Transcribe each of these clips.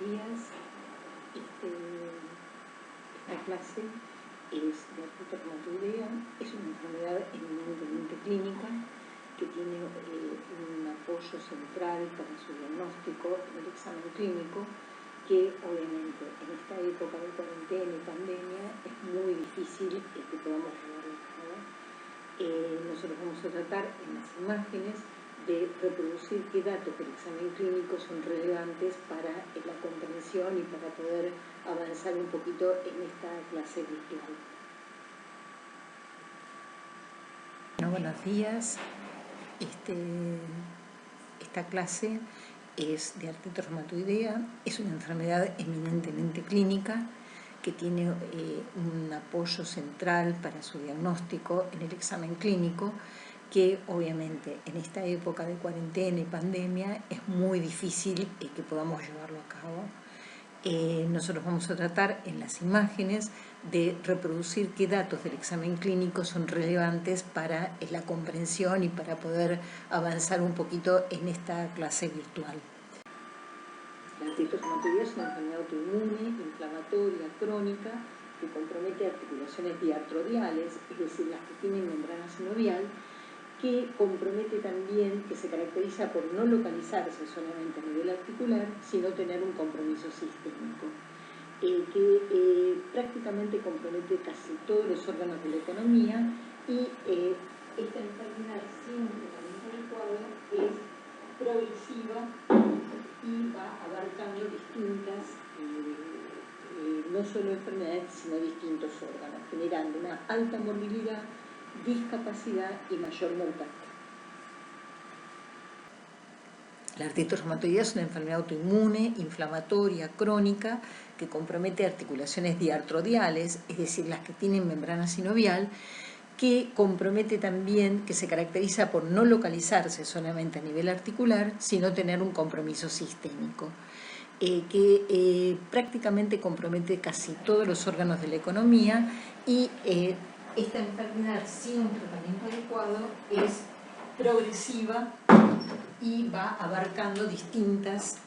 días. Esta clase es de artritis reumatoidea, es una enfermedad eminentemente clínica que tiene un apoyo central para su diagnóstico en el examen clínico, que obviamente en esta época de cuarentena y pandemia es muy difícil que podamos llevarlo a cabo. Nosotros vamos a tratar en las imágenes de reproducir qué datos del examen clínico son relevantes para la comprensión y para poder avanzar un poquito en esta clase virtual. Bueno, buenos días. Esta clase es de artritis reumatoidea, es una enfermedad eminentemente clínica que tiene un apoyo central para su diagnóstico en el examen clínico, que obviamente en esta época de cuarentena y pandemia es muy difícil que podamos llevarlo a cabo. Nosotros vamos a tratar en las imágenes de reproducir qué datos del examen clínico son relevantes para la comprensión y para poder avanzar un poquito en esta clase virtual. La artritis reumatoidea es una enfermedad autoinmune, inflamatoria, crónica, que compromete articulaciones diartrodiales, es decir, las que tienen membrana sinovial, que compromete también, que se caracteriza por no localizarse solamente a nivel articular, sino tener un compromiso sistémico, que prácticamente compromete casi todos los órganos de la economía, y esta enfermedad sin tratamiento adecuado es progresiva y va abarcando distintas, no solo enfermedades, sino distintos órganos, generando una alta morbilidad, discapacidad y mayor mortalidad. La artritis reumatoidea es una enfermedad autoinmune, inflamatoria, crónica, que compromete articulaciones diartrodiales, es decir, las que tienen membrana sinovial, que compromete también, que se caracteriza por no localizarse solamente a nivel articular, sino tener un compromiso sistémico, que prácticamente compromete casi todos los órganos de la economía, y esta enfermedad sin un tratamiento adecuado es progresiva y va abarcando distintas,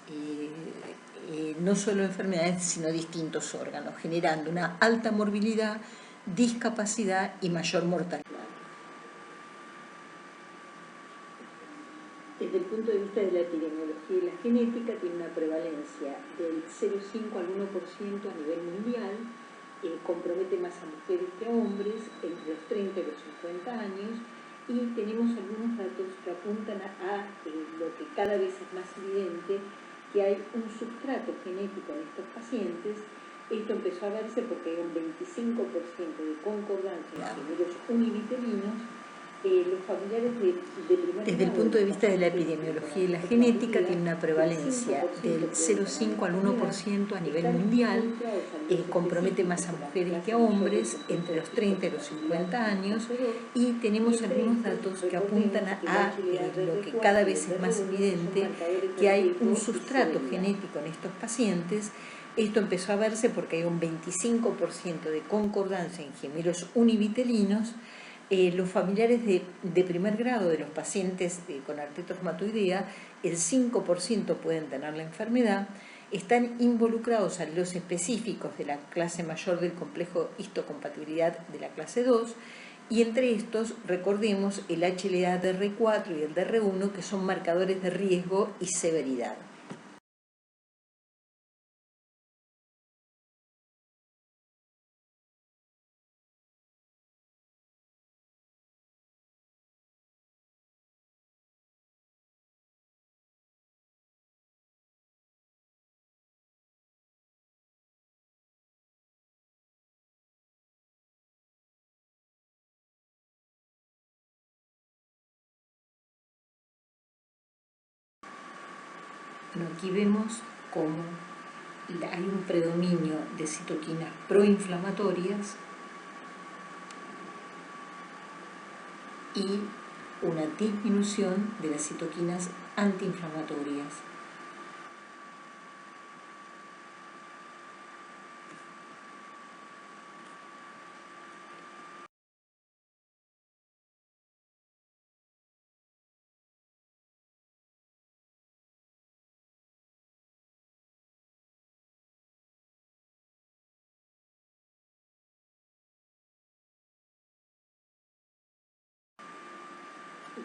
no solo enfermedades, sino distintos órganos, generando una alta morbilidad, discapacidad y mayor mortalidad. Desde el punto de vista de la epidemiología y la genética, tiene una prevalencia del 0,5 al 1% a nivel mundial, compromete más a mujeres que a hombres entre los 30 y los 50 años, y tenemos algunos datos que apuntan a lo que cada vez es más evidente, que hay un substrato genético en estos pacientes. Esto empezó a verse porque hay un 25% de concordancia en los univitelinos. Los familiares de primer Desde el punto de vista de la epidemiología y la genética, tiene una prevalencia del 0,5 al 1% a nivel mundial, compromete más a mujeres que a hombres entre los 30 y los 50 años, y tenemos algunos datos que apuntan a lo que cada vez es más evidente, que hay un sustrato genético en estos pacientes. Esto empezó a verse porque hay un 25% de concordancia en gemelos univitelinos. Los familiares de primer grado de los pacientes con artritis reumatoidea, el 5% pueden tener la enfermedad. Están involucrados alelos específicos de la clase mayor del complejo histocompatibilidad de la clase 2, y entre estos recordemos el HLA-DR4 y el DR1, que son marcadores de riesgo y severidad. Bueno, aquí vemos cómo hay un predominio de citoquinas proinflamatorias y una disminución de las citoquinas antiinflamatorias.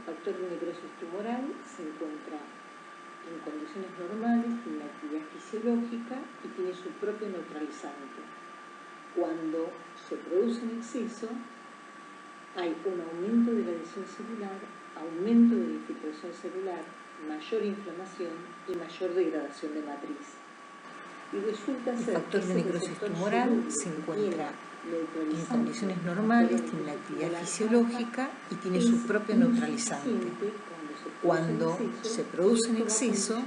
factor de necrosis tumoral se encuentra en condiciones normales, tiene una actividad fisiológica y tiene su propio neutralizante. Cuando se produce en exceso, hay un aumento de la adhesión celular, aumento de la infiltración celular, mayor inflamación y mayor degradación de matriz. Y resulta ser el factor de necrosis tumoral se encuentra en condiciones normales, tiene una actividad fisiológica y tiene su propio neutralizante. Cuando se produce en exceso,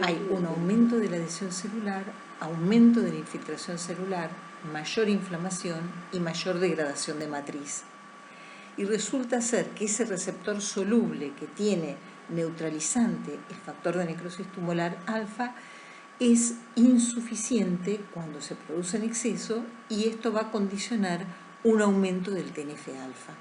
hay un aumento de la adhesión celular, aumento de la infiltración celular, mayor inflamación y mayor degradación de matriz. Y resulta ser que ese receptor soluble que tiene neutralizante el factor de necrosis tumoral alfa es insuficiente cuando se produce en exceso y esto va a condicionar un aumento del TNF-alfa.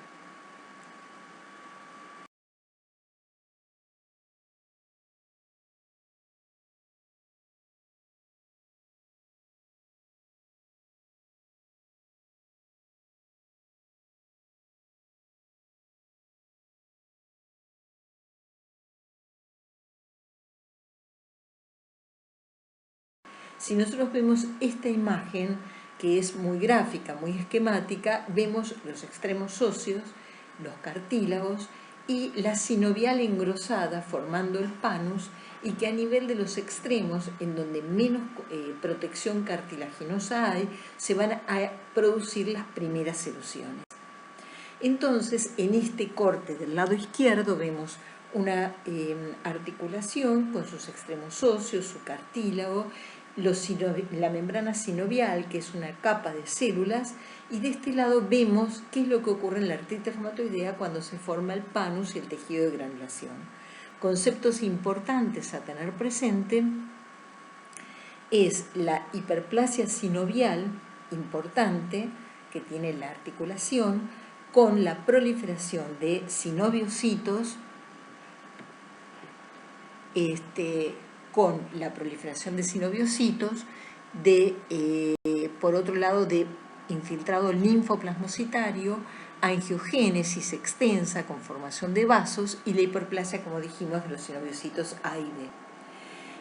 Si nosotros vemos esta imagen, que es muy gráfica, muy esquemática, vemos los extremos óseos, los cartílagos y la sinovial engrosada formando el panus y que a nivel de los extremos, en donde menos protección cartilaginosa hay, se van a producir las primeras erosiones. Entonces, en este corte del lado izquierdo vemos una articulación con sus extremos óseos, su cartílago, la membrana sinovial, que es una capa de células, y de este lado vemos qué es lo que ocurre en la artritis reumatoidea cuando se forma el panus y el tejido de granulación. Conceptos importantes a tener presente es la hiperplasia sinovial importante que tiene la articulación con la proliferación de sinoviocitos, por otro lado, de infiltrado linfoplasmocitario, angiogénesis extensa con formación de vasos y la hiperplasia, como dijimos, de los sinoviocitos A y B.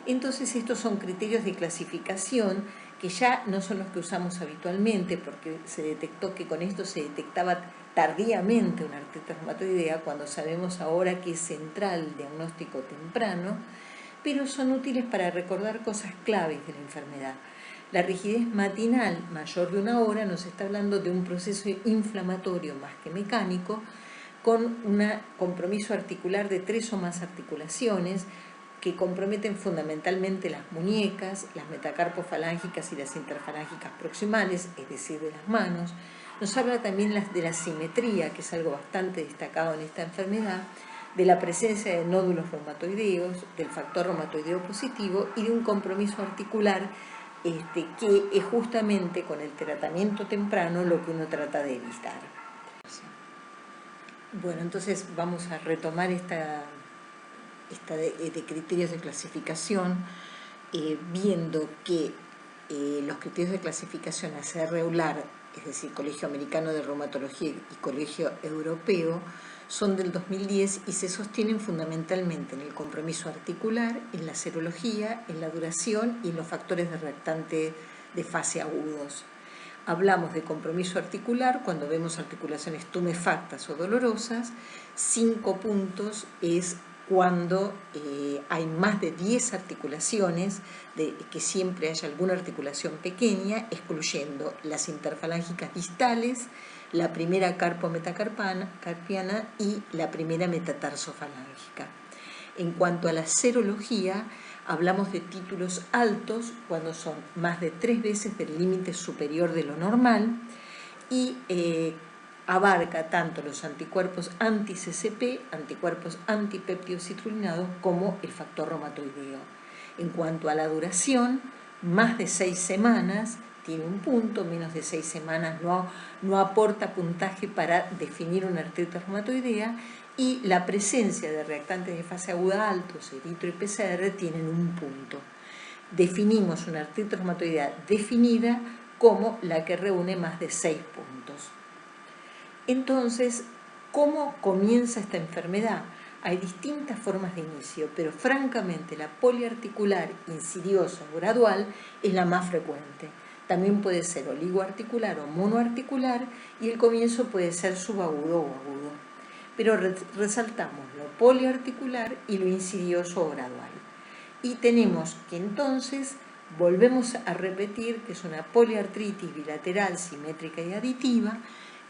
Entonces, estos son criterios de clasificación que ya no son los que usamos habitualmente, porque se detectó que con esto se detectaba tardíamente una artritis reumatoidea, cuando sabemos ahora que es central el diagnóstico temprano, pero son útiles para recordar cosas claves de la enfermedad. La rigidez matinal mayor de 1 hora nos está hablando de un proceso inflamatorio más que mecánico, con un compromiso articular de 3 o más articulaciones, que comprometen fundamentalmente las muñecas, las metacarpofalángicas y las interfalángicas proximales, es decir, de las manos. Nos habla también de la simetría, que es algo bastante destacado en esta enfermedad, de la presencia de nódulos reumatoideos, del factor reumatoideo positivo y de un compromiso articular que es justamente con el tratamiento temprano lo que uno trata de evitar. Bueno, entonces vamos a retomar esta de criterios de clasificación, viendo que los criterios de clasificación ACR-EULAR, es decir, Colegio Americano de Reumatología y Colegio Europeo, son del 2010 y se sostienen fundamentalmente en el compromiso articular, en la serología, en la duración y en los factores de reactante de fase agudos. Hablamos de compromiso articular cuando vemos articulaciones tumefactas o dolorosas. 5 puntos es cuando hay más de 10 articulaciones, que siempre haya alguna articulación pequeña, excluyendo las interfalángicas distales, la primera carpo-metacarpiana y la primera metatarsofalángica. En cuanto a la serología, hablamos de títulos altos cuando son más de 3 veces del límite superior de lo normal y abarca tanto los anticuerpos anti-CCP, anticuerpos antipeptidocitrulinados, como el factor reumatoideo. En cuanto a la duración, más de 6 semanas tiene un punto, menos de 6 semanas no aporta puntaje para definir una artritis reumatoidea, y la presencia de reactantes de fase aguda altos, eritro y PCR, tienen un punto. Definimos una artritis reumatoidea definida como la que reúne más de 6 puntos. Entonces, ¿Cómo comienza esta enfermedad? Hay distintas formas de inicio, pero francamente la poliarticular insidiosa o gradual es la más frecuente. También puede ser oligoarticular o monoarticular y el comienzo puede ser subagudo o agudo. Pero resaltamos lo poliarticular y lo insidioso o gradual. Y tenemos que entonces volvemos a repetir que es una poliartritis bilateral, simétrica y aditiva,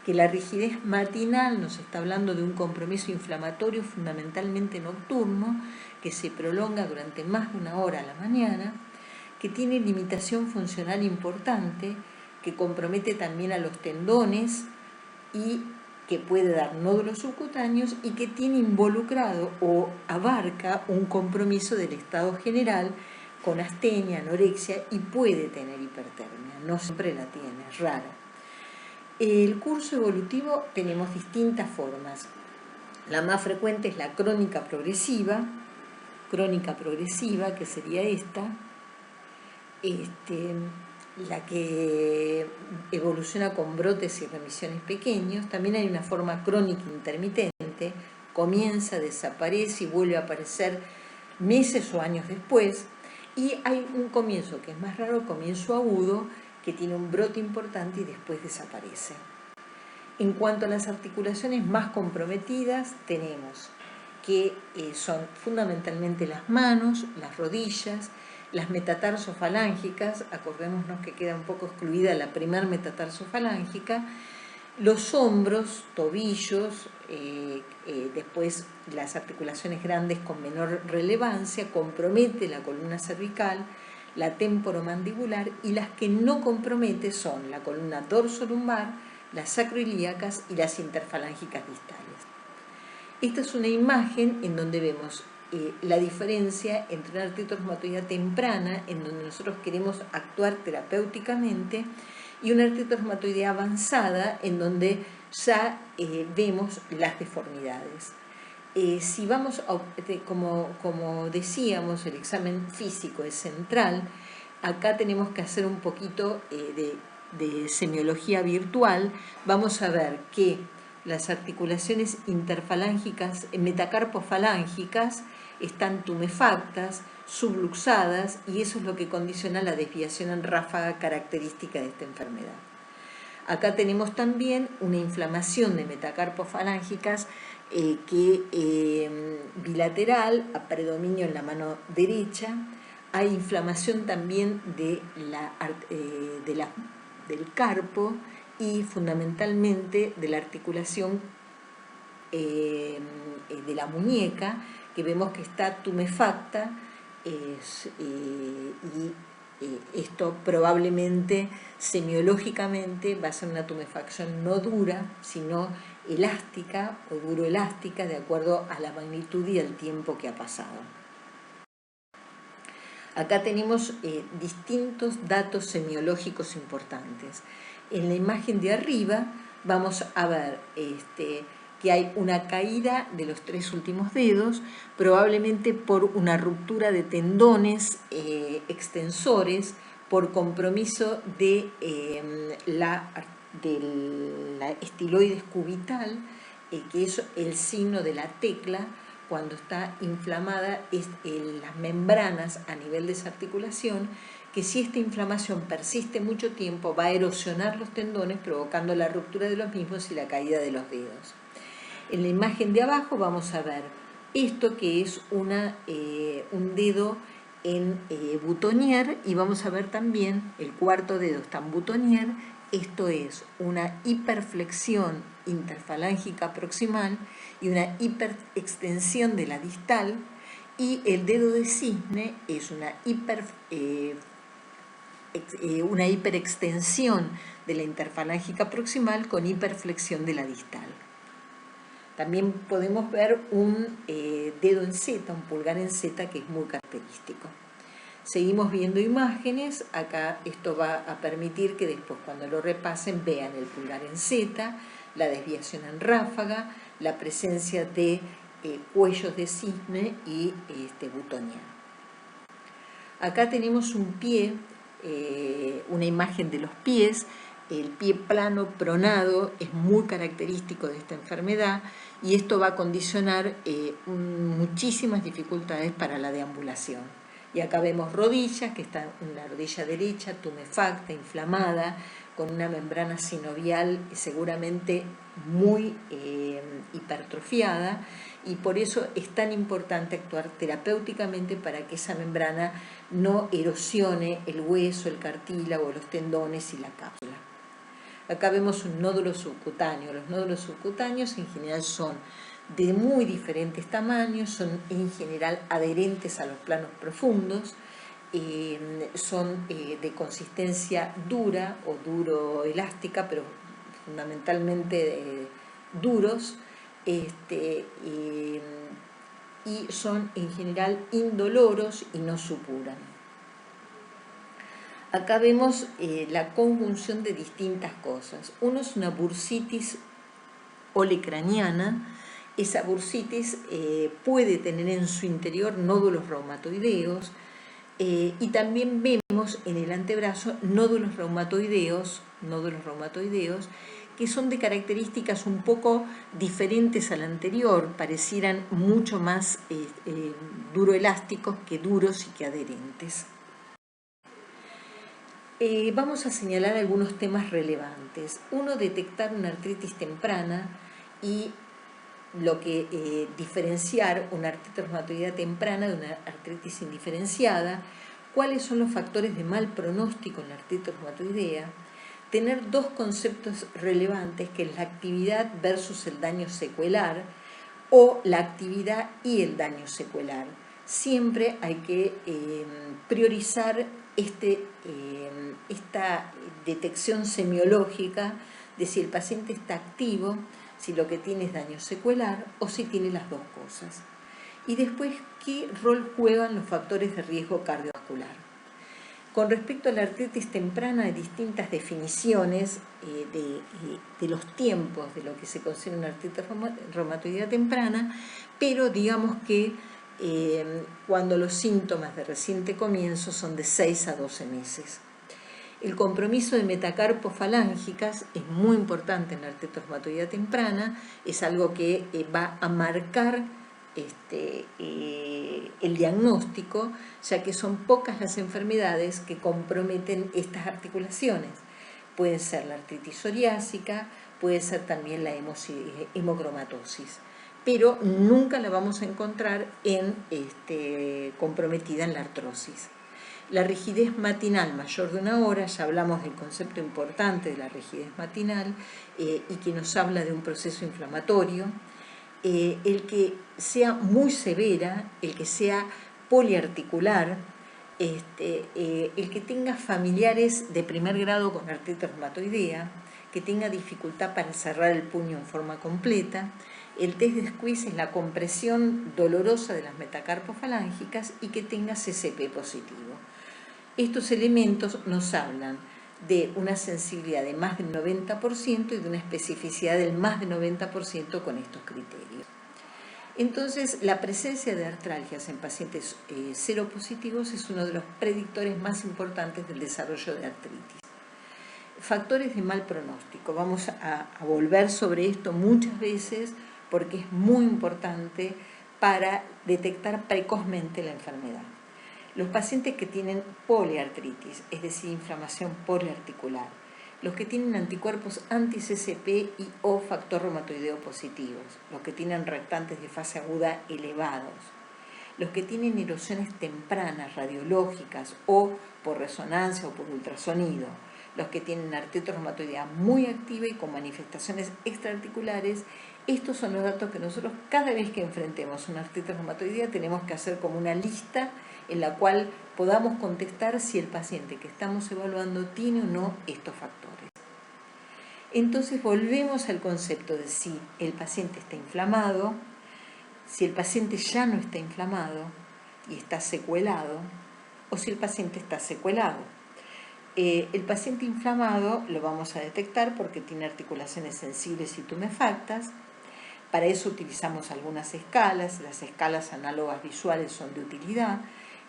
que la rigidez matinal nos está hablando de un compromiso inflamatorio fundamentalmente nocturno, que se prolonga durante más de una hora a la mañana, que tiene limitación funcional importante, que compromete también a los tendones y que puede dar nódulos subcutáneos y que tiene involucrado o abarca un compromiso del estado general con astenia, anorexia y puede tener hipertermia, no siempre la tiene, es rara. El curso evolutivo tenemos distintas formas. La más frecuente es la crónica progresiva, que sería esta, la que evoluciona con brotes y remisiones pequeños. También hay una forma crónica intermitente, comienza, desaparece y vuelve a aparecer meses o años después. Y hay un comienzo que es más raro, comienzo agudo, que tiene un brote importante y después desaparece. En cuanto a las articulaciones más comprometidas, tenemos que son fundamentalmente las manos, las rodillas, las metatarsofalángicas, acordémonos que queda un poco excluida la primer metatarsofalangica, los hombros, tobillos, después las articulaciones grandes con menor relevancia, compromete la columna cervical, la temporomandibular, y las que no compromete son la columna dorsolumbar, las sacroiliacas y las interfalángicas distales. Esta es una imagen en donde vemos la diferencia entre una artritis reumatoidea temprana, en donde nosotros queremos actuar terapéuticamente, y una artritis reumatoidea avanzada, en donde ya vemos las deformidades. Si vamos, como decíamos, el examen físico es central. Acá tenemos que hacer un poquito de semiología virtual. Vamos a ver que las articulaciones interfalángicas, metacarpofalángicas, están tumefactas, subluxadas, y eso es lo que condiciona la desviación en ráfaga característica de esta enfermedad. Acá tenemos también una inflamación de metacarpofalángicas bilateral, a predominio en la mano derecha. Hay inflamación también del carpo y fundamentalmente de la articulación de la muñeca, que vemos que está tumefacta, esto probablemente semiológicamente va a ser una tumefacción no dura, sino elástica o duroelástica, de acuerdo a la magnitud y el tiempo que ha pasado. Acá tenemos distintos datos semiológicos importantes. En la imagen de arriba vamos a ver que hay una caída de los 3 últimos dedos, probablemente por una ruptura de tendones extensores, por compromiso de la estiloides cubital, que es el signo de la tecla. Cuando está inflamada las membranas a nivel de esa articulación, que si esta inflamación persiste mucho tiempo va a erosionar los tendones, provocando la ruptura de los mismos y la caída de los dedos. En la imagen de abajo vamos a ver esto, que es un dedo en boutonnière, y vamos a ver también el cuarto dedo está en boutonnière. Esto es una hiperflexión interfalángica proximal y una hiperextensión de la distal, y el dedo de cisne es una hiperextensión de la interfalángica proximal con hiperflexión de la distal. También podemos ver un dedo en Z, un pulgar en Z, que es muy característico. Seguimos viendo imágenes. Acá esto va a permitir que después, cuando lo repasen, vean el pulgar en Z, la desviación en ráfaga, la presencia de cuellos de cisne y boutonnière. Acá tenemos un pie, una imagen de los pies. el pie plano pronado es muy característico de esta enfermedad y esto va a condicionar muchísimas dificultades para la deambulación. Y acá vemos rodillas, que está en la rodilla derecha, tumefacta, inflamada, con una membrana sinovial seguramente muy hipertrofiada, y por eso es tan importante actuar terapéuticamente para que esa membrana no erosione el hueso, el cartílago, los tendones y la cápsula. Acá vemos un nódulo subcutáneo. Los nódulos subcutáneos en general son de muy diferentes tamaños, son en general adherentes a los planos profundos, son de consistencia dura o duro-elástica, pero fundamentalmente duros, y son en general indoloros y no supuran. Acá vemos la conjunción de distintas cosas. Uno es una bursitis olecraniana. Esa bursitis puede tener en su interior nódulos reumatoideos, y también vemos en el antebrazo nódulos reumatoideos que son de características un poco diferentes al anterior, parecieran mucho más duroelásticos que duros y que adherentes. Vamos a señalar algunos temas relevantes. Uno, detectar una artritis temprana y lo que diferenciar una artritis reumatoidea temprana de una artritis indiferenciada, cuáles son los factores de mal pronóstico en la artritis reumatoidea, tener dos conceptos relevantes, que es la actividad versus el daño secuelar, o la actividad y el daño secuelar. Siempre hay que priorizar esta detección semiológica de si el paciente está activo, si lo que tiene es daño secuelar o si tiene las dos cosas. Y después, ¿qué rol juegan los factores de riesgo cardiovascular? Con respecto a la artritis temprana, hay distintas definiciones de los tiempos de lo que se considera una artritis reumatoidea temprana, pero digamos que cuando los síntomas de reciente comienzo son de 6 a 12 meses. El compromiso de metacarpos falángicas es muy importante en la artritis reumatoidea temprana, es algo que va a marcar el diagnóstico, ya que son pocas las enfermedades que comprometen estas articulaciones. Puede ser la artritis psoriásica, puede ser también la hemocromatosis, pero nunca la vamos a encontrar comprometida en la artrosis. La rigidez matinal mayor de 1 hora, ya hablamos del concepto importante de la rigidez matinal y que nos habla de un proceso inflamatorio. El que sea muy severa, el que sea poliarticular, el que tenga familiares de primer grado con artritis reumatoidea, que tenga dificultad para cerrar el puño en forma completa. El test de squeeze es la compresión dolorosa de las metacarpos falángicas y que tenga CCP positivo. Estos elementos nos hablan de una sensibilidad de más del 90% y de una especificidad del más del 90% con estos criterios. Entonces, la presencia de artralgias en pacientes seropositivos es uno de los predictores más importantes del desarrollo de artritis. Factores de mal pronóstico. Vamos a volver sobre esto muchas veces porque es muy importante para detectar precozmente la enfermedad. Los pacientes que tienen poliartritis, es decir, inflamación poliarticular, los que tienen anticuerpos anti-CCP y o factor reumatoideo positivos, los que tienen reactantes de fase aguda elevados, los que tienen erosiones tempranas radiológicas o por resonancia o por ultrasonido, los que tienen artritis reumatoidea muy activa y con manifestaciones extraarticulares. Estos son los datos que nosotros cada vez que enfrentemos una artritis reumatoidea tenemos que hacer como una lista en la cual podamos contestar si el paciente que estamos evaluando tiene o no estos factores. Entonces volvemos al concepto de si el paciente está inflamado, si el paciente ya no está inflamado y está secuelado, o si el paciente está secuelado. El paciente inflamado lo vamos a detectar porque tiene articulaciones sensibles y tumefactas. Para eso utilizamos algunas escalas. Las escalas análogas visuales son de utilidad.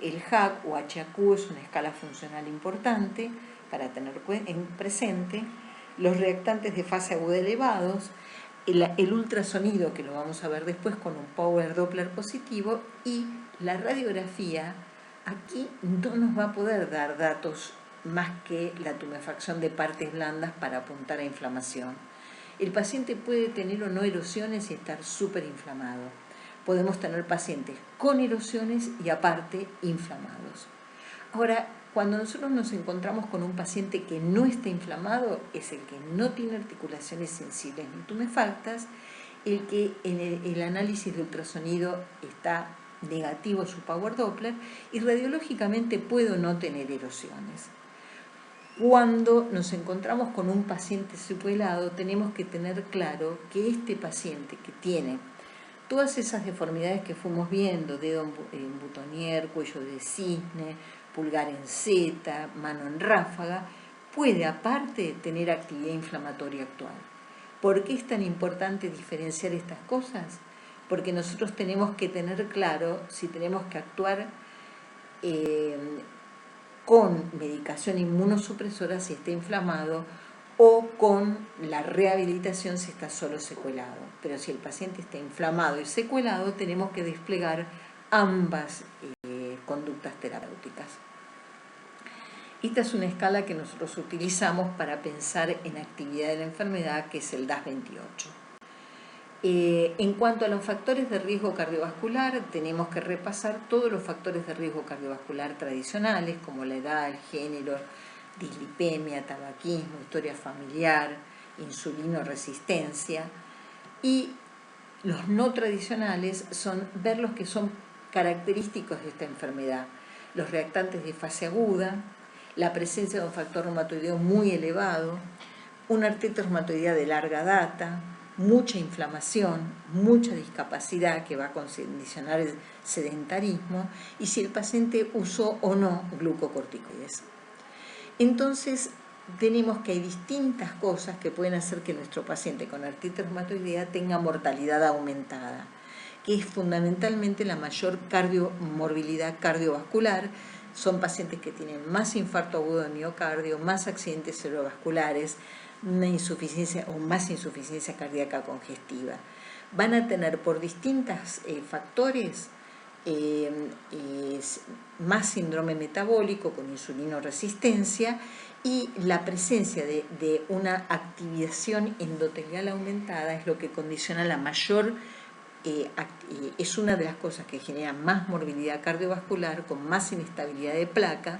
El HAQ o HAQ es una escala funcional importante para tener en presente. los reactantes de fase aguda elevados, el ultrasonido, que lo vamos a ver después con un Power Doppler positivo, y la radiografía. Aquí no nos va a poder dar datos más que la tumefacción de partes blandas para apuntar a inflamación. El paciente puede tener o no erosiones y estar súper inflamado. Podemos tener pacientes con erosiones y aparte inflamados. Ahora, cuando nosotros nos encontramos con un paciente que no está inflamado, es el que no tiene articulaciones sensibles ni tumefactas, el que en el análisis de ultrasonido está negativo su Power Doppler y radiológicamente puede o no tener erosiones. Cuando nos encontramos con un paciente secuelado, tenemos que tener claro que este paciente que tiene todas esas deformidades que fuimos viendo, dedo en butonier, cuello de cisne, pulgar en Z, mano en ráfaga, puede aparte tener actividad inflamatoria actual. ¿Por qué es tan importante diferenciar estas cosas? Porque nosotros tenemos que tener claro si tenemos que actuar con medicación inmunosupresora si está inflamado o con la rehabilitación si está solo secuelado. Pero si el paciente está inflamado y secuelado, tenemos que desplegar ambas conductas terapéuticas. Esta es una escala que nosotros utilizamos para pensar en actividad de la enfermedad, que es el DAS28. En cuanto a los factores de riesgo cardiovascular, tenemos que repasar todos los factores de riesgo cardiovascular tradicionales, como la edad, el género, dislipemia, tabaquismo, historia familiar, insulinoresistencia. Y los no tradicionales son ver los que son característicos de esta enfermedad, los reactantes de fase aguda, la presencia de un factor reumatoideo muy elevado, una artritis reumatoidea de larga data, mucha inflamación, mucha discapacidad que va a condicionar el sedentarismo y si el paciente usó o no glucocorticoides. Entonces, tenemos que hay distintas cosas que pueden hacer que nuestro paciente con artritis reumatoidea tenga mortalidad aumentada, que es fundamentalmente la mayor morbilidad cardiovascular. Son pacientes que tienen más infarto agudo de miocardio, más accidentes cerebrovasculares, una insuficiencia o más insuficiencia cardíaca congestiva. Van a tener por distintos factores más síndrome metabólico con insulinoresistencia y la presencia de una activación endotelial aumentada es lo que condiciona la mayor, es una de las cosas que genera más morbilidad cardiovascular con más inestabilidad de placa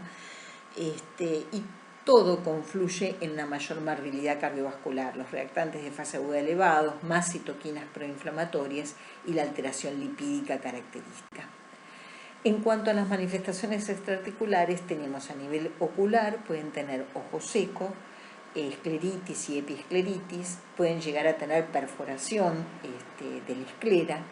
y todo confluye en la mayor morbilidad cardiovascular, los reactantes de fase aguda elevados, más citoquinas proinflamatorias y la alteración lipídica característica. En cuanto a las manifestaciones extraarticulares, tenemos a nivel ocular, pueden tener ojo seco, escleritis y epiescleritis, pueden llegar a tener perforación de la esclera,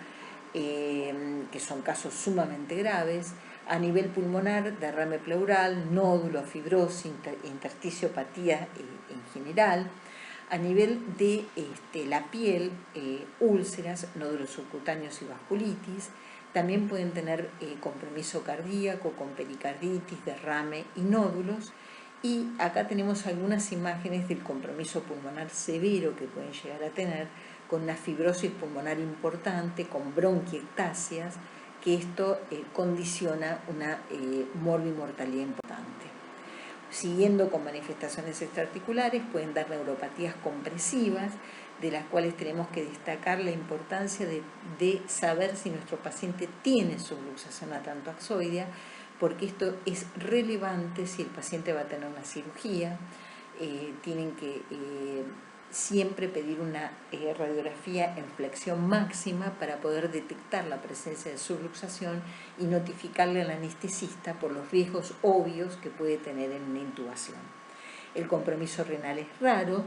que son casos sumamente graves. A nivel pulmonar, derrame pleural, nódulo, fibrosis, intersticiopatía en general. A nivel de la piel, úlceras, nódulos subcutáneos y vasculitis. También pueden tener compromiso cardíaco con pericarditis, derrame y nódulos. Y acá tenemos algunas imágenes del compromiso pulmonar severo que pueden llegar a tener, con una fibrosis pulmonar importante, con bronquiectasias, que esto condiciona una morbimortalidad importante. Siguiendo con manifestaciones extraarticulares, pueden dar neuropatías compresivas, de las cuales tenemos que destacar la importancia de saber si nuestro paciente tiene subluxación atlantoaxoidea, porque esto es relevante si el paciente va a tener una cirugía. Tienen que siempre pedir una radiografía en flexión máxima para poder detectar la presencia de subluxación y notificarle al anestesista por los riesgos obvios que puede tener en una intubación. El compromiso renal es raro,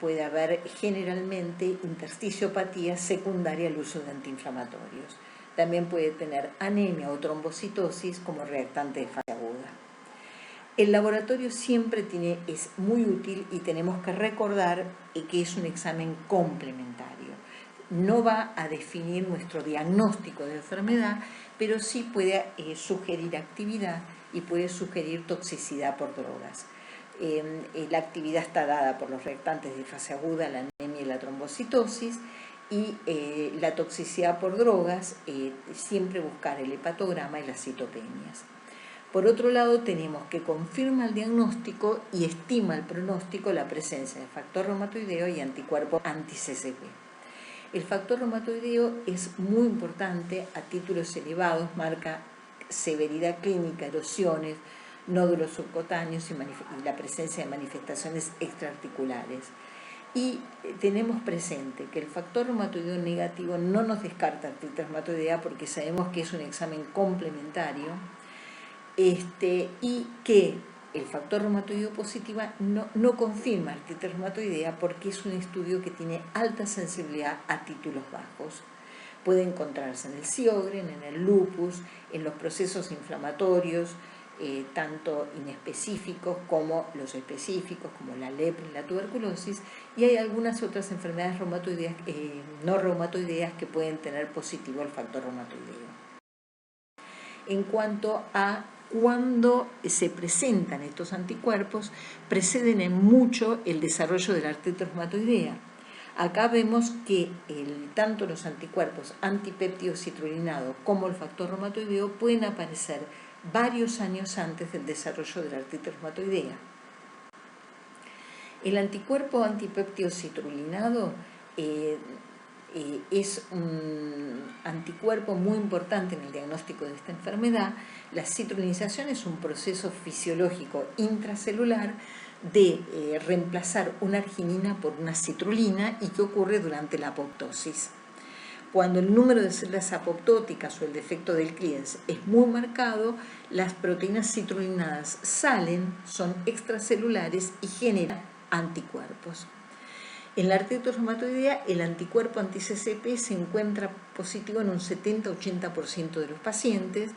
puede haber generalmente intersticiopatía secundaria al uso de antiinflamatorios. También puede tener anemia o trombocitosis como reactante de fase aguda. El laboratorio siempre es muy útil y tenemos que recordar que es un examen complementario. No va a definir nuestro diagnóstico de enfermedad, pero sí puede sugerir actividad y puede sugerir toxicidad por drogas. La actividad está dada por los reactantes de fase aguda, la anemia y la trombocitosis, y la toxicidad por drogas, siempre buscar el hepatograma y las citopenias. Por otro lado, tenemos que confirma el diagnóstico y estima el pronóstico la presencia de factor reumatoideo y anticuerpos anti-CCP. El factor reumatoideo es muy importante a títulos elevados, marca severidad clínica, erosiones, nódulos subcutáneos y la presencia de manifestaciones extraarticulares. Y tenemos presente que el factor reumatoideo negativo no nos descarta artritis reumatoidea porque sabemos que es un examen complementario, y que el factor reumatoideo positiva no confirma artritis reumatoidea porque es un estudio que tiene alta sensibilidad a títulos bajos. Puede encontrarse en el Sjögren, en el lupus, en los procesos inflamatorios, tanto inespecíficos como los específicos, como la lepra y la tuberculosis, y hay algunas otras enfermedades reumatoideas, no reumatoideas que pueden tener positivo el factor reumatoideo. En cuanto a cuando se presentan estos anticuerpos, preceden en mucho el desarrollo de la artritis reumatoidea. Acá vemos que tanto los anticuerpos antipéptido citrulinado como el factor reumatoideo pueden aparecer varios años antes del desarrollo de la artritis reumatoidea. El anticuerpo antipéptido citrulinado es un anticuerpo muy importante en el diagnóstico de esta enfermedad. La citrulinización es un proceso fisiológico intracelular de reemplazar una arginina por una citrulina y que ocurre durante la apoptosis. Cuando el número de células apoptóticas o el defecto del Clearance es muy marcado, las proteínas citrulinadas salen, son extracelulares y generan anticuerpos. En la artritis reumatoidea, el anticuerpo anti-CCP se encuentra positivo en un 70-80% de los pacientes,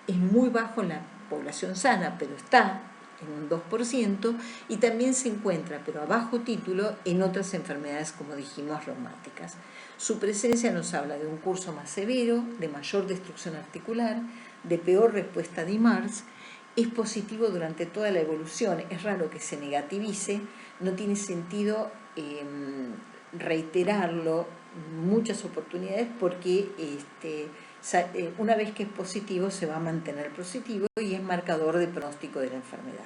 es muy bajo en la población sana, pero está en un 2%, y también se encuentra, pero a bajo título, en otras enfermedades, como dijimos, reumáticas. Su presencia nos habla de un curso más severo, de mayor destrucción articular, de peor respuesta de IMARS, es positivo durante toda la evolución, es raro que se negativice, no tiene sentido reiterarlo muchas oportunidades porque una vez que es positivo se va a mantener positivo y es marcador de pronóstico de la enfermedad.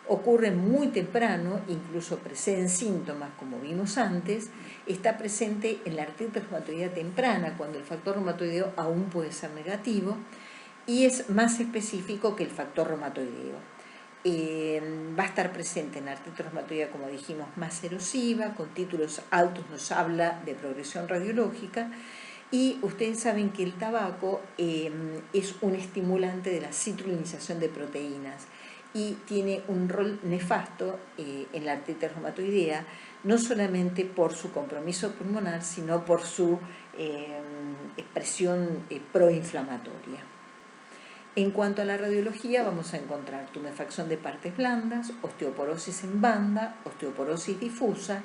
Ocurre muy temprano, incluso presenta síntomas como vimos antes, está presente en la artritis reumatoidea temprana cuando el factor reumatoideo aún puede ser negativo y es más específico que el factor reumatoideo. Va a estar presente en la artritis reumatoidea, como dijimos, más erosiva, con títulos altos nos habla de progresión radiológica, y ustedes saben que el tabaco es un estimulante de la citrulinización de proteínas y tiene un rol nefasto en la artritis reumatoidea, no solamente por su compromiso pulmonar, sino por su expresión proinflamatoria. En cuanto a la radiología, vamos a encontrar tumefacción de partes blandas, osteoporosis en banda, osteoporosis difusa,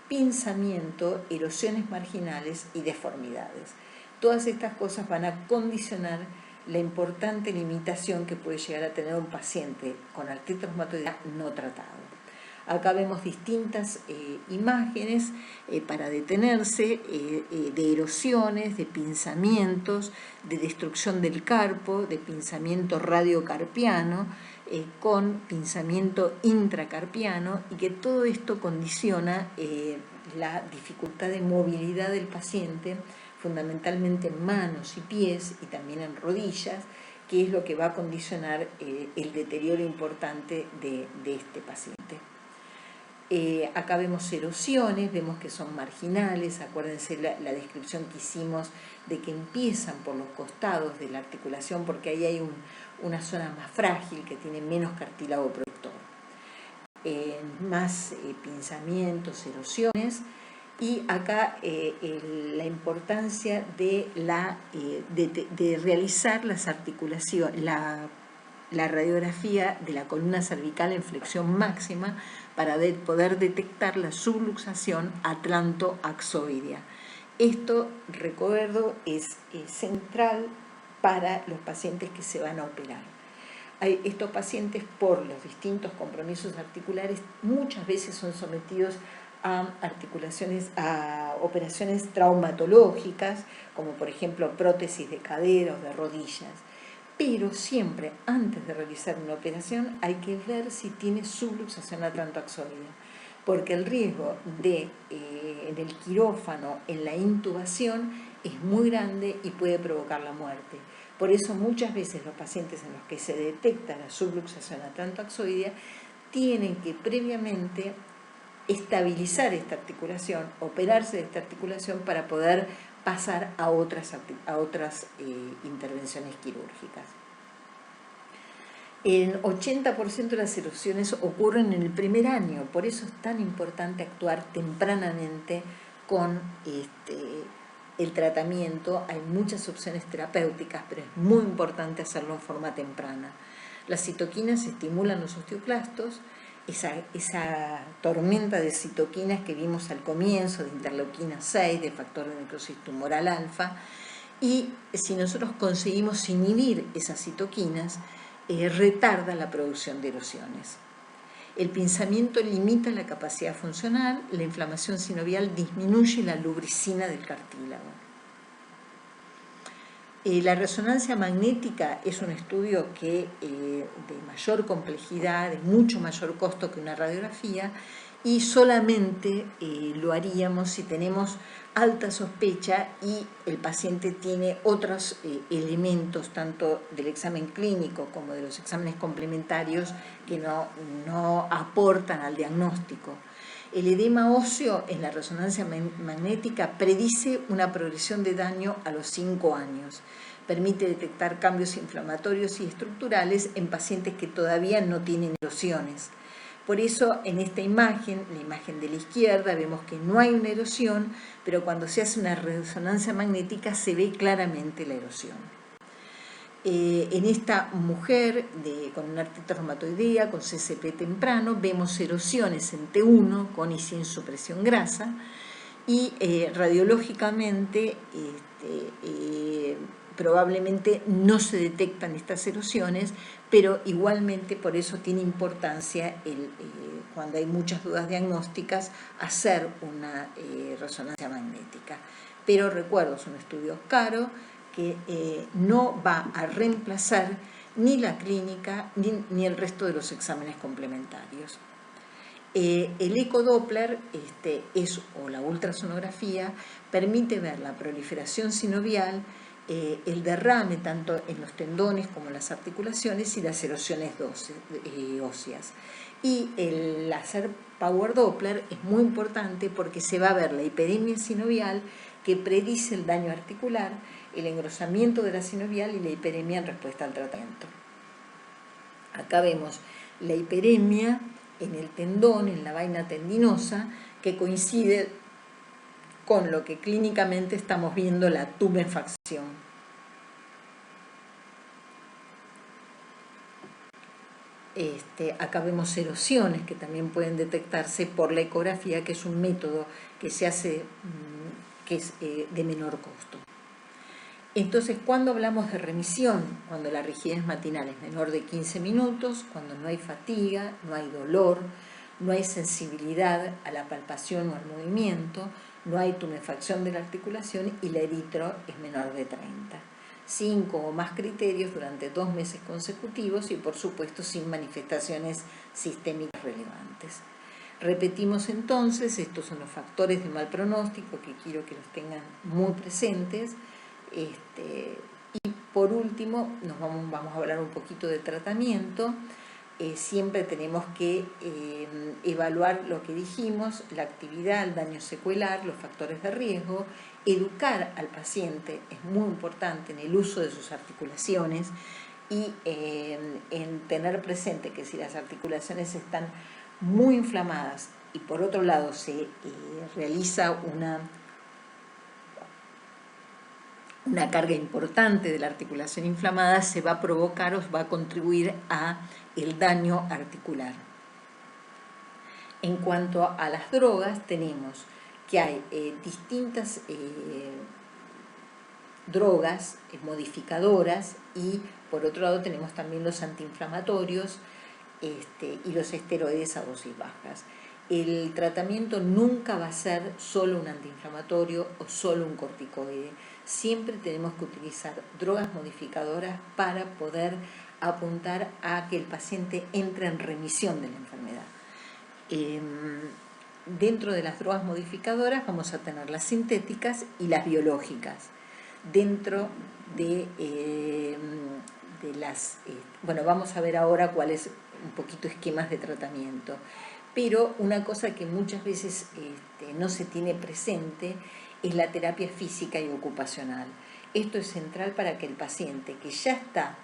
pinzamiento, erosiones marginales y deformidades. Todas estas cosas van a condicionar la importante limitación que puede llegar a tener un paciente con artritis reumatoidea no tratado. Acá vemos distintas imágenes para detenerse de erosiones, de pinzamientos, de destrucción del carpo, de pinzamiento radiocarpiano, con pinzamiento intracarpiano, y que todo esto condiciona la dificultad de movilidad del paciente, fundamentalmente en manos y pies y también en rodillas, que es lo que va a condicionar el deterioro importante de este paciente. Acá vemos erosiones, vemos que son marginales, acuérdense la descripción que hicimos de que empiezan por los costados de la articulación porque ahí hay una zona más frágil que tiene menos cartílago protector. Más pinzamientos, erosiones, y acá la importancia de realizar las articulaciones, la radiografía de la columna cervical en flexión máxima para poder detectar la subluxación atlanto-axoidea. Esto, recuerdo, es central para los pacientes que se van a operar. estos pacientes, por los distintos compromisos articulares, muchas veces son sometidos a operaciones traumatológicas, como por ejemplo prótesis de cadera o de rodillas. Pero siempre, antes de realizar una operación, hay que ver si tiene subluxación atlantoaxoidea, porque el riesgo en el quirófano, en la intubación, es muy grande y puede provocar la muerte. Por eso muchas veces los pacientes en los que se detecta la subluxación atlantoaxoidea tienen que previamente estabilizar esta articulación, operarse de esta articulación para poder pasar a otras intervenciones quirúrgicas. El 80% de las erosiones ocurren en el primer año, por eso es tan importante actuar tempranamente con el tratamiento. Hay muchas opciones terapéuticas, pero es muy importante hacerlo en forma temprana. Las citoquinas estimulan los osteoclastos, esa tormenta de citoquinas que vimos al comienzo, de interleuquina 6, de factor de necrosis tumoral alfa, y si nosotros conseguimos inhibir esas citoquinas, retarda la producción de erosiones. El pinzamiento limita la capacidad funcional, la inflamación sinovial disminuye la lubricina del cartílago. La resonancia magnética es un estudio de mayor complejidad, de mucho mayor costo que una radiografía, y solamente lo haríamos si tenemos alta sospecha y el paciente tiene otros elementos, tanto del examen clínico como de los exámenes complementarios, que no aportan al diagnóstico. El edema óseo en la resonancia magnética predice una progresión de daño a los 5 años. Permite detectar cambios inflamatorios y estructurales en pacientes que todavía no tienen erosiones. Por eso en esta imagen, la imagen de la izquierda, vemos que no hay una erosión, pero cuando se hace una resonancia magnética se ve claramente la erosión. En esta mujer con una artritis reumatoidea, con CCP temprano, vemos erosiones en T1 con y sin supresión grasa, y radiológicamente probablemente no se detectan estas erosiones, pero igualmente por eso tiene importancia cuando hay muchas dudas diagnósticas hacer una resonancia magnética. Pero recuerdo, es un estudio caro que no va a reemplazar ni la clínica ni el resto de los exámenes complementarios. El ecodoppler o la ultrasonografía permite ver la proliferación sinovial, el derrame tanto en los tendones como en las articulaciones y las erosiones óseas. Y el láser Power Doppler es muy importante porque se va a ver la hiperemia sinovial, que predice el daño articular, el engrosamiento de la sinovial y la hiperemia en respuesta al tratamiento. Acá vemos la hiperemia en el tendón, en la vaina tendinosa, que coincide con lo que clínicamente estamos viendo, la tumefacción. Acá vemos erosiones que también pueden detectarse por la ecografía, que es un método que se hace, que es de menor costo. Entonces, ¿cuándo hablamos de remisión? Cuando la rigidez matinal es menor de 15 minutos, cuando no hay fatiga, no hay dolor, no hay sensibilidad a la palpación o al movimiento, no hay tumefacción de la articulación y la eritro es menor de 30. 5 o más criterios durante 2 meses consecutivos y, por supuesto, sin manifestaciones sistémicas relevantes. Repetimos entonces, estos son los factores de mal pronóstico que quiero que los tengan muy presentes. Y por último, vamos a hablar un poquito de tratamiento. Siempre tenemos que evaluar lo que dijimos, la actividad, el daño secuelar, los factores de riesgo, educar al paciente es muy importante en el uso de sus articulaciones y en tener presente que si las articulaciones están muy inflamadas y por otro lado se realiza una carga importante de la articulación inflamada, se va a provocar o va a contribuir a el daño articular. En cuanto a las drogas, tenemos que hay distintas drogas modificadoras y por otro lado tenemos también los antiinflamatorios y los esteroides a dosis bajas. El tratamiento nunca va a ser solo un antiinflamatorio o solo un corticoide. Siempre tenemos que utilizar drogas modificadoras para poder apuntar a que el paciente entre en remisión de la enfermedad. Dentro de las drogas modificadoras vamos a tener las sintéticas y las biológicas. Dentro de las... bueno, vamos a ver ahora cuáles un poquito esquemas de tratamiento. Pero una cosa que muchas veces no se tiene presente es la terapia física y ocupacional. Esto es central para que el paciente que ya está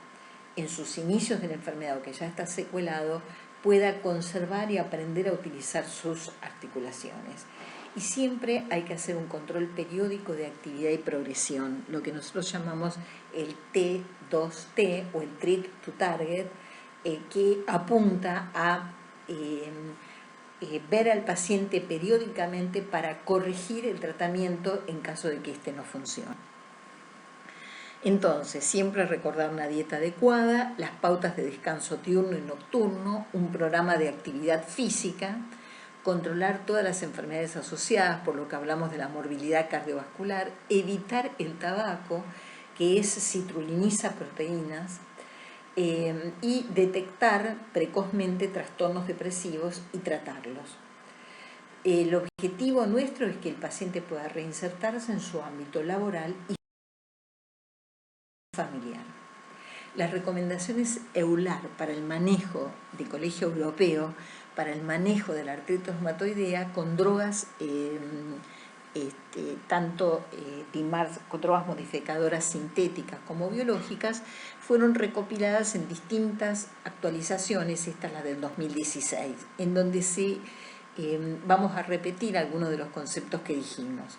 en sus inicios de la enfermedad o que ya está secuelado pueda conservar y aprender a utilizar sus articulaciones. Y siempre hay que hacer un control periódico de actividad y progresión, lo que nosotros llamamos el T2T o el Treat to Target, que apunta a ver al paciente periódicamente para corregir el tratamiento en caso de que éste no funcione. Entonces, siempre recordar una dieta adecuada, las pautas de descanso diurno y nocturno, un programa de actividad física, controlar todas las enfermedades asociadas, por lo que hablamos de la morbilidad cardiovascular, evitar el tabaco, que es citruliniza proteínas, y detectar precozmente trastornos depresivos y tratarlos. El objetivo nuestro es que el paciente pueda reinsertarse en su ámbito laboral y familiar. Las recomendaciones EULAR para el manejo de Colegio Europeo, para el manejo de la artritis reumatoidea con drogas, tanto con drogas modificadoras sintéticas como biológicas, fueron recopiladas en distintas actualizaciones, esta es la del 2016, en donde vamos a repetir algunos de los conceptos que dijimos.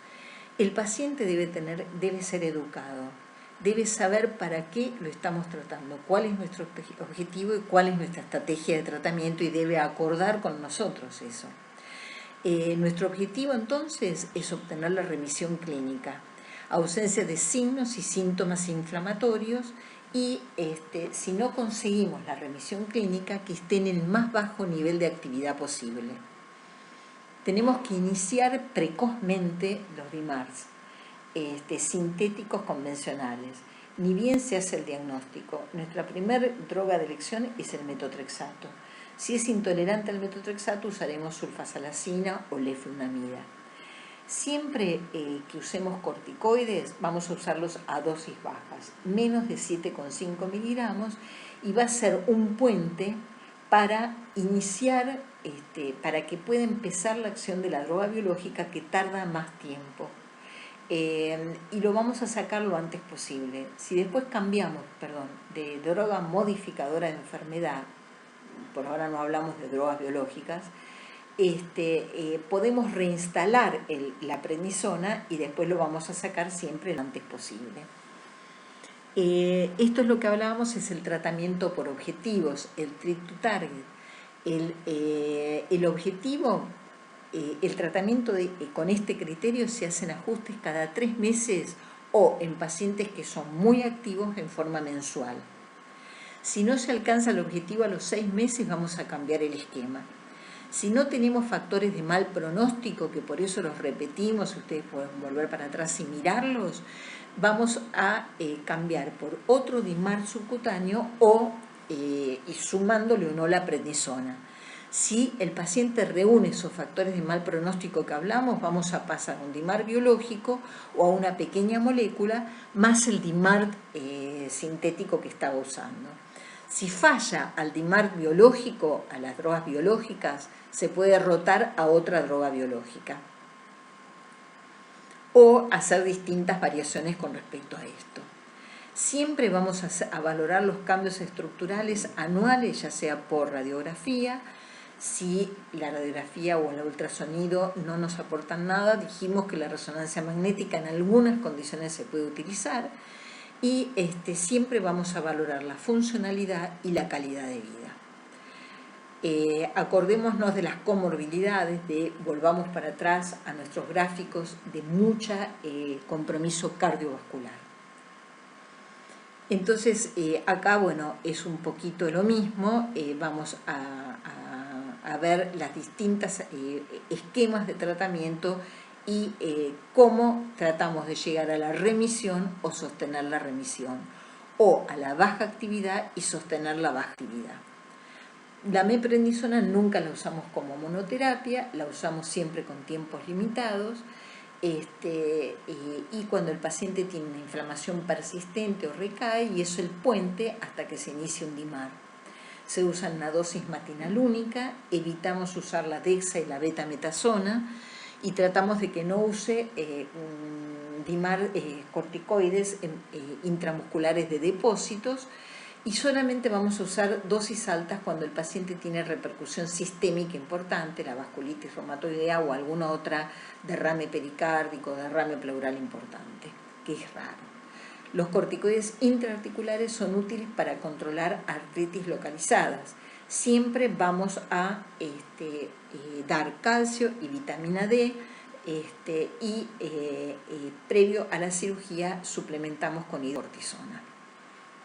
El paciente debe ser educado, debe saber para qué lo estamos tratando, cuál es nuestro objetivo y cuál es nuestra estrategia de tratamiento y debe acordar con nosotros eso. Nuestro objetivo entonces es obtener la remisión clínica, ausencia de signos y síntomas inflamatorios y si no conseguimos la remisión clínica, que esté en el más bajo nivel de actividad posible. Tenemos que iniciar precozmente los DIMARS sintéticos convencionales. Ni bien se hace el diagnóstico, nuestra primera droga de elección es el metotrexato. Si es intolerante al metotrexato, usaremos sulfasalacina o leflunomida. Siempre que usemos corticoides, vamos a usarlos a dosis bajas, menos de 7,5 miligramos, y va a ser un puente para iniciar, para que pueda empezar la acción de la droga biológica que tarda más tiempo. Y lo vamos a sacar lo antes posible. Si después cambiamos, de droga modificadora de enfermedad, por ahora no hablamos de drogas biológicas, podemos reinstalar la prednisona y después lo vamos a sacar siempre lo antes posible. Esto es lo que hablábamos, es el tratamiento por objetivos, el treat to target. El objetivo, el tratamiento con este criterio se hacen ajustes cada 3 meses o en pacientes que son muy activos en forma mensual. Si no se alcanza el objetivo a los 6 meses, vamos a cambiar el esquema. Si no tenemos factores de mal pronóstico, que por eso los repetimos, ustedes pueden volver para atrás y mirarlos, vamos a cambiar por otro DIMAR subcutáneo y sumándole o no la prednisona. Si el paciente reúne esos factores de mal pronóstico que hablamos, vamos a pasar a un DIMAR biológico o a una pequeña molécula más el DIMAR sintético que estaba usando. Si falla al DIMAR biológico, a las drogas biológicas, se puede rotar a otra droga biológica o hacer distintas variaciones con respecto a esto. Siempre vamos a valorar los cambios estructurales anuales, ya sea por radiografía. Si la radiografía o el ultrasonido no nos aportan nada, dijimos que la resonancia magnética en algunas condiciones se puede utilizar. Y siempre vamos a valorar la funcionalidad y la calidad de vida. Acordémonos de las comorbilidades, volvamos para atrás a nuestros gráficos de mucho compromiso cardiovascular. Entonces, acá, bueno, es un poquito lo mismo, vamos a ver las distintas esquemas de tratamiento y cómo tratamos de llegar a la remisión o sostener la remisión, o a la baja actividad y sostener la baja actividad. La meprednisona nunca la usamos como monoterapia, la usamos siempre con tiempos limitados, y cuando el paciente tiene una inflamación persistente o recae, y eso es el puente hasta que se inicie un DIMAR. Se usa una dosis matinal única, evitamos usar la dexa y la betametasona y tratamos de que no use DIMAR corticoides intramusculares de depósitos, y solamente vamos a usar dosis altas cuando el paciente tiene repercusión sistémica importante, la vasculitis reumatoidea o alguna otra derrame pericárdico, derrame pleural importante, que es raro. Los corticoides intraarticulares son útiles para controlar artritis localizadas. Siempre vamos a dar calcio y vitamina D, y previo a la cirugía suplementamos con hidrocortisona.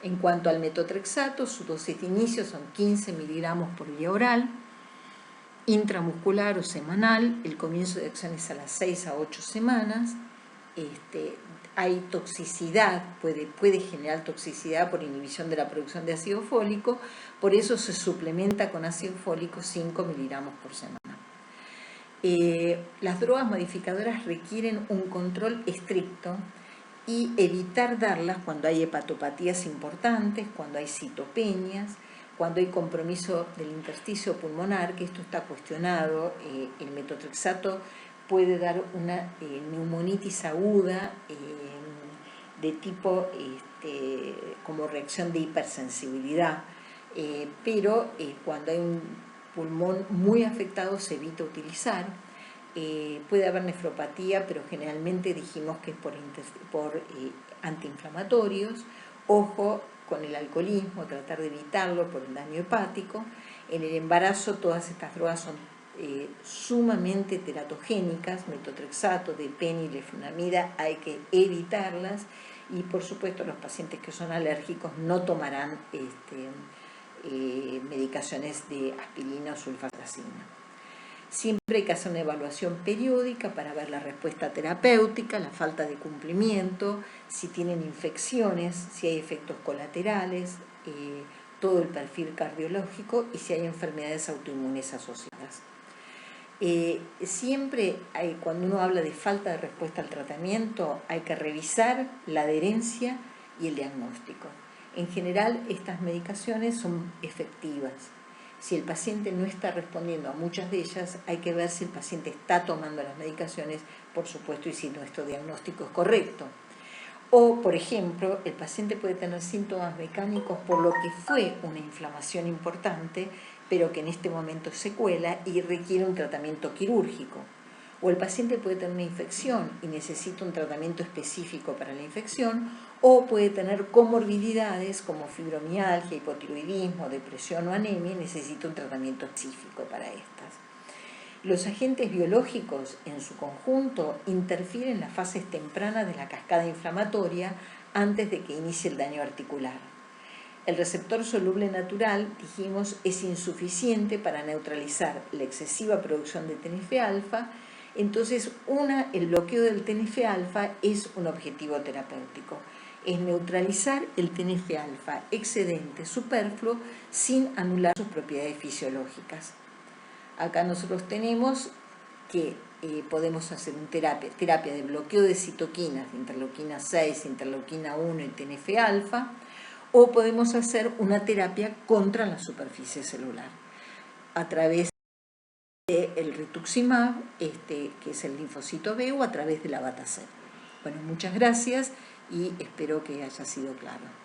En cuanto al metotrexato, su dosis de inicio son 15 miligramos por vía oral, intramuscular o semanal. El comienzo de acción es a las 6 a 8 semanas. Hay toxicidad, puede generar toxicidad por inhibición de la producción de ácido fólico, por eso se suplementa con ácido fólico 5 miligramos por semana. Las drogas modificadoras requieren un control estricto y evitar darlas cuando hay hepatopatías importantes, cuando hay citopenias, cuando hay compromiso del intersticio pulmonar, que esto está cuestionado. El metotrexato puede dar una neumonitis aguda de tipo como reacción de hipersensibilidad, pero cuando hay un pulmón muy afectado se evita utilizar. Puede haber nefropatía, pero generalmente dijimos que es por antiinflamatorios. Ojo con el alcoholismo, tratar de evitarlo por el daño hepático. En el embarazo todas estas drogas son sumamente teratogénicas, metotrexato, depeni y leflunomida, hay que evitarlas, y por supuesto los pacientes que son alérgicos no tomarán medicaciones de aspirina o sulfatacina. Siempre hay que hacer una evaluación periódica para ver la respuesta terapéutica, la falta de cumplimiento, si tienen infecciones, si hay efectos colaterales, todo el perfil cardiológico y si hay enfermedades autoinmunes asociadas. Siempre cuando uno habla de falta de respuesta al tratamiento, hay que revisar la adherencia y el diagnóstico. En general, estas medicaciones son efectivas. Si el paciente no está respondiendo a muchas de ellas, hay que ver si el paciente está tomando las medicaciones, por supuesto, y si nuestro diagnóstico es correcto. O, por ejemplo, el paciente puede tener síntomas mecánicos por lo que fue una inflamación importante, pero que en este momento es secuela y requiere un tratamiento quirúrgico. O el paciente puede tener una infección y necesita un tratamiento específico para la infección, o puede tener comorbilidades como fibromialgia, hipotiroidismo, depresión o anemia y necesita un tratamiento específico para estas. Los agentes biológicos en su conjunto interfieren en las fases tempranas de la cascada inflamatoria antes de que inicie el daño articular. El receptor soluble natural, dijimos, es insuficiente para neutralizar la excesiva producción de TNF-alfa. Entonces, el bloqueo del TNF-alfa es un objetivo terapéutico. Es neutralizar el TNF-alfa excedente, superfluo, sin anular sus propiedades fisiológicas. Acá nosotros tenemos que podemos hacer una terapia de bloqueo de citoquinas, interleuquina 6, interleuquina 1 y TNF-alfa, o podemos hacer una terapia contra la superficie celular a través del rituximab, que es el linfocito B, o a través de la Abatacept. Bueno, muchas gracias y espero que haya sido claro.